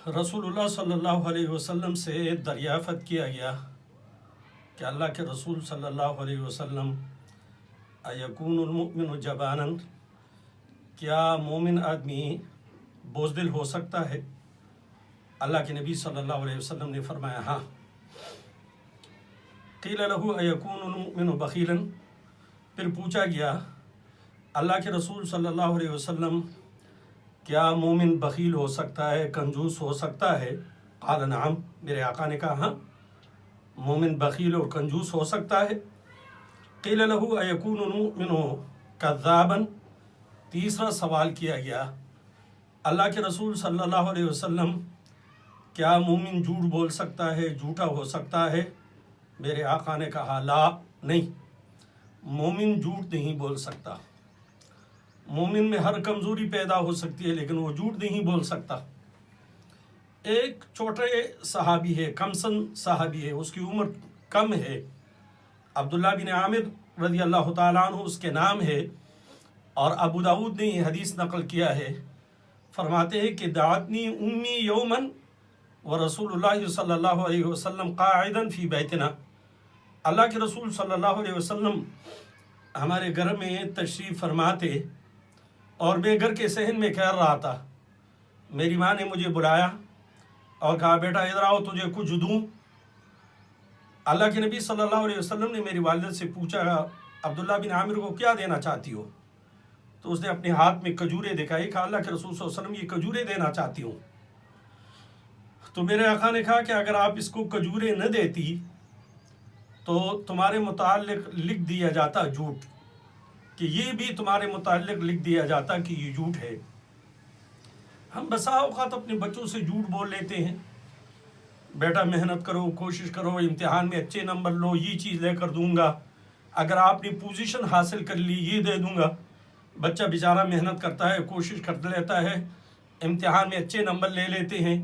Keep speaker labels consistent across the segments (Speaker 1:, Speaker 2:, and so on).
Speaker 1: رسول اللہ صلی اللہ علیہ وسلم سے دریافت کیا گیا کہ اللہ کے رسول صلی اللہ علیہ وسلم ایکون المؤمن جبانا، کیا مومن آدمی بزدل ہو سکتا ہے؟ اللہ کے نبی صلی اللہ علیہ وسلم نے فرمایا ہاں۔ قیل لہ ایکون المؤمن بخیلا، پھر پوچھا گیا اللہ کے رسول صلی اللہ علیہ وسلم کیا مومن بخیل ہو سکتا ہے، کنجوس ہو سکتا ہے؟ قال نعم، میرے آقا نے کہا ہاں، مومن بخیل اور کنجوس ہو سکتا ہے۔ قیل لہ ایکون المؤمن کذابا، تیسرا سوال کیا گیا اللہ کے رسول صلی اللہ علیہ وسلم کیا مومن جھوٹ بول سکتا ہے، جھوٹا ہو سکتا ہے؟ میرے آقا نے کہا لا، نہیں، مومن جھوٹ نہیں بول سکتا۔ مومن میں ہر کمزوری پیدا ہو سکتی ہے لیکن وہ جھوٹ نہیں بول سکتا۔ ایک چھوٹے صحابی ہے، کم سن صحابی ہے، اس کی عمر کم ہے، عبداللہ بن عامر رضی اللہ تعالیٰ عنہ اس کے نام ہے، اور ابو داود نے یہ حدیث نقل کیا ہے، فرماتے ہیں کہ دعتنی امی یوما ورسول اللہ صلی اللہ علیہ وسلم قاعدا فی بیتنا، اللہ کے رسول صلی اللہ علیہ وسلم ہمارے گھر میں تشریف فرماتے اور میں گھر کے صحن میں ٹھہر رہا تھا، میری ماں نے مجھے بلایا اور کہا بیٹا ادھر آؤ تجھے کچھ دوں۔ اللہ کے نبی صلی اللہ علیہ وسلم نے میری والدہ سے پوچھا عبداللہ بن عامر کو کیا دینا چاہتی ہو؟ تو اس نے اپنے ہاتھ میں کھجوریں دکھائی، کہا اللہ کے رسول صلی اللہ علیہ وسلم یہ کھجوریں دینا چاہتی ہوں۔ تو میرے آقا نے کہا کہ اگر آپ اس کو کھجوریں نہ دیتی تو تمہارے متعلق لکھ دیا جاتا جھوٹ، کہ یہ بھی تمہارے متعلق لکھ دیا جاتا کہ یہ جھوٹ ہے۔ ہم بسا اوقات اپنے بچوں سے جھوٹ بول لیتے ہیں، بیٹا محنت کرو، کوشش کرو، امتحان میں اچھے نمبر لو، یہ چیز لے کر دوں گا، اگر آپ نے پوزیشن حاصل کر لی یہ دے دوں گا۔ بچہ بیچارہ محنت کرتا ہے، کوشش کر لیتا ہے، امتحان میں اچھے نمبر لے لیتے ہیں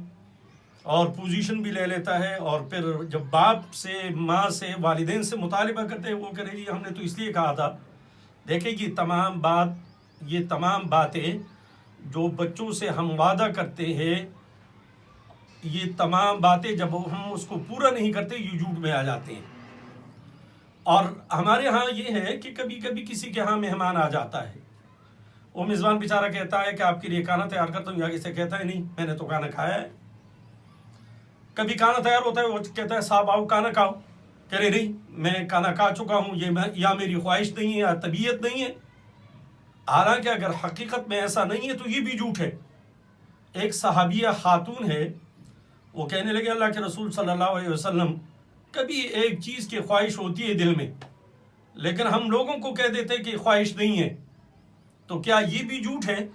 Speaker 1: اور پوزیشن بھی لے لیتا ہے، اور پھر جب باپ سے، ماں سے، والدین سے مطالبہ کرتے ہیں وہ کہہ رہے جی ہم نے تو اس لیے کہا تھا۔ دیکھیں یہ تمام باتیں جو بچوں سے ہم وعدہ کرتے ہیں، یہ تمام باتیں جب ہم اس کو پورا نہیں کرتے یہ جھوٹ میں آ جاتے ہیں۔ اور ہمارے ہاں یہ ہے کہ کبھی کبھی کسی کے ہاں مہمان آ جاتا ہے، وہ میزبان بیچارہ کہتا ہے کہ آپ کے لیے کھانا تیار کرتا ہوں، آگے سے کہتا ہے نہیں میں نے تو کھانا کھایا ہے۔ کبھی کھانا تیار ہوتا ہے وہ کہتا ہے صاحب آؤ کھانا کھاؤ، کہہ رہے نہیں میں کھانا کھا چکا ہوں، یا میری خواہش نہیں ہے یا طبیعت نہیں ہے۔ حالانکہ اگر حقیقت میں ایسا نہیں ہے تو یہ بھی جھوٹ ہے۔ ایک صحابیہ خاتون ہے، وہ کہنے لگے اللہ کے رسول صلی اللہ علیہ وسلم کبھی ایک چیز کی خواہش ہوتی ہے دل میں لیکن ہم لوگوں کو کہہ دیتے کہ خواہش نہیں ہے، تو کیا یہ بھی جھوٹ ہے؟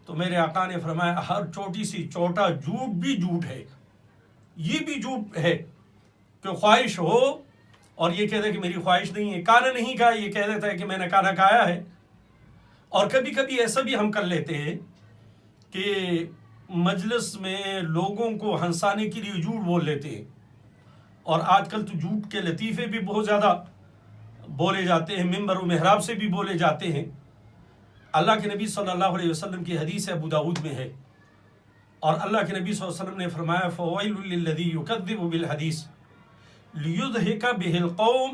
Speaker 1: تو میرے آقا نے فرمایا ہر چھوٹی سی چھوٹا جھوٹ بھی جھوٹ ہے، یہ بھی جھوٹ ہے کہ خواہش ہو اور یہ کہہ دے کہ میری خواہش نہیں ہے، کھانا نہیں کھایا یہ کہہ دیتا ہے کہ میں نے کھانا کھایا ہے۔ اور کبھی کبھی ایسا بھی ہم کر لیتے ہیں کہ مجلس میں لوگوں کو ہنسانے کے لیے جھوٹ بول لیتے ہیں، اور آج کل تو جھوٹ کے لطیفے بھی بہت زیادہ بولے جاتے ہیں، ممبر و محراب سے بھی بولے جاتے ہیں۔ اللہ کے نبی صلی اللہ علیہ وسلم کی حدیث ابو داود میں ہے، اور اللہ کے نبی صلی اللہ علیہ وسلم نے فرمایا فَوَيْلٌ لِلَّذِي يُكَذِّبُ بِالْحَدِيثِ لِيُضْحِكَ بِهِ الْقَوْمَ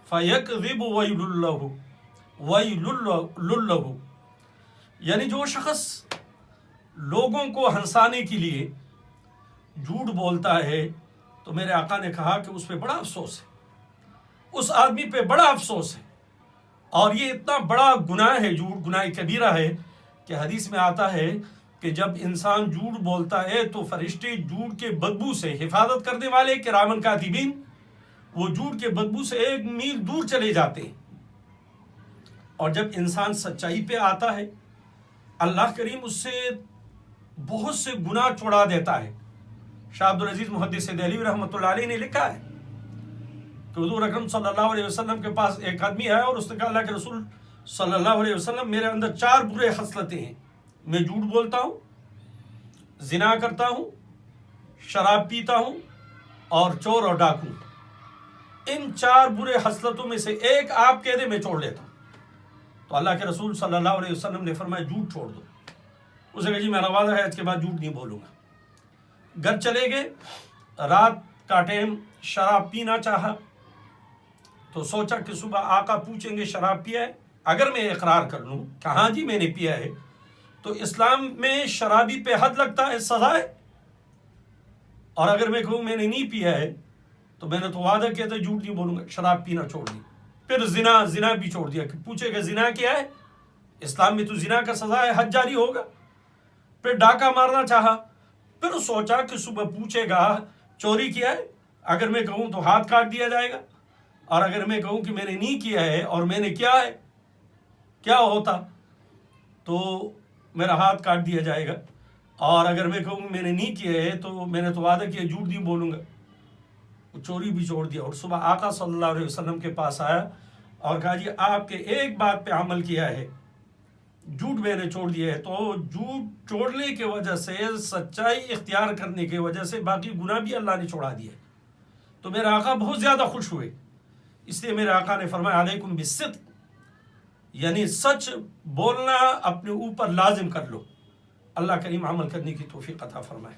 Speaker 1: فَيَكْذِبُ وَيْلٌ لَّهُ، یعنی جو شخص لوگوں کو ہنسانے کے لیے جھوٹ بولتا ہے تو میرے آقا نے کہا کہ اس پہ بڑا افسوس ہے، اس آدمی پہ بڑا افسوس ہے، اور یہ اتنا بڑا گناہ ہے، جھوٹ گناہ کبیرہ ہے کہ حدیث میں آتا ہے کہ جب انسان جھوٹ بولتا ہے تو فرشتے جھوٹ کے بدبو سے، حفاظت کرنے والے کرامن کاتبین، وہ جھوٹ کے بدبو سے 1 میل دور چلے جاتے ہیں، اور جب انسان سچائی پہ آتا ہے اللہ کریم اس سے بہت سے گناہ چھڑا دیتا ہے۔ شاہ عبدالعزیز محدث دہلوی رحمۃ اللہ علیہ نے لکھا ہے کہ حضور اکرم صلی اللہ علیہ وسلم کے پاس ایک آدمی آیا اور اس نے کہا اللہ کے رسول صلی اللہ علیہ وسلم میرے اندر 4 برے خصلتیں ہیں، میں جھوٹ بولتا ہوں، زنا کرتا ہوں، شراب پیتا ہوں، اور چور اور ڈاکو، ان 4 برے خصلتوں میں سے ایک آپ کہہ دے میں چھوڑ لیتا ہوں۔ تو اللہ کے رسول صلی اللہ علیہ وسلم نے فرمایا جھوٹ چھوڑ دو۔ اسے کہا جی میں وعدہ ہے اس کے بعد جھوٹ نہیں بولوں گا۔ گھر چلے گئے, رات کا ٹائم شراب پینا چاہا تو سوچا کہ صبح آقا پوچھیں گے شراب پیا ہے, اگر میں اقرار کر لوں کہ ہاں جی میں نے پیا ہے تو اسلام میں شرابی پہ حد لگتا ہے, سزا ہے, اور اگر میں کہوں میں نے نہیں پیا ہے تو میں نے تو وعدہ کیا تھا جھوٹ نہیں بولوں گا, شراب پینا چھوڑ دی. پھر زنا بھی چھوڑ دیا کہ پوچھے گا زنا کیا ہے, اسلام میں تو زنا کا سزا ہے, حد جاری ہوگا. پھر ڈاکہ مارنا چاہا, پھر سوچا کہ صبح پوچھے گا چوری کیا ہے, اگر میں کہوں تو ہاتھ کاٹ دیا جائے گا, اور اگر میں کہوں کہ میں نے نہیں کیا ہے اور میں نے کیا ہے کیا ہوتا تو میرا ہاتھ کاٹ دیا جائے گا, اور اگر میں کہوں میں نے نہیں کیا ہے تو میں نے تو وعدہ کیا جھوٹ نہیں بولوں گا. وہ چوری بھی چھوڑ دیا, اور صبح آقا صلی اللہ علیہ وسلم کے پاس آیا اور کہا جی آپ کے ایک بات پہ عمل کیا ہے, جھوٹ میں نے چھوڑ دیا ہے. تو جھوٹ چھوڑنے کی وجہ سے, سچائی اختیار کرنے کی وجہ سے باقی گناہ بھی اللہ نے چھوڑا دیا. تو میرے آقا بہت زیادہ خوش ہوئے, اس لیے میرے آقا نے فرمایا علیکم بالصدق, یعنی سچ بولنا اپنے اوپر لازم کر لو. اللہ کریم عمل کرنے کی توفیق عطا فرمائے.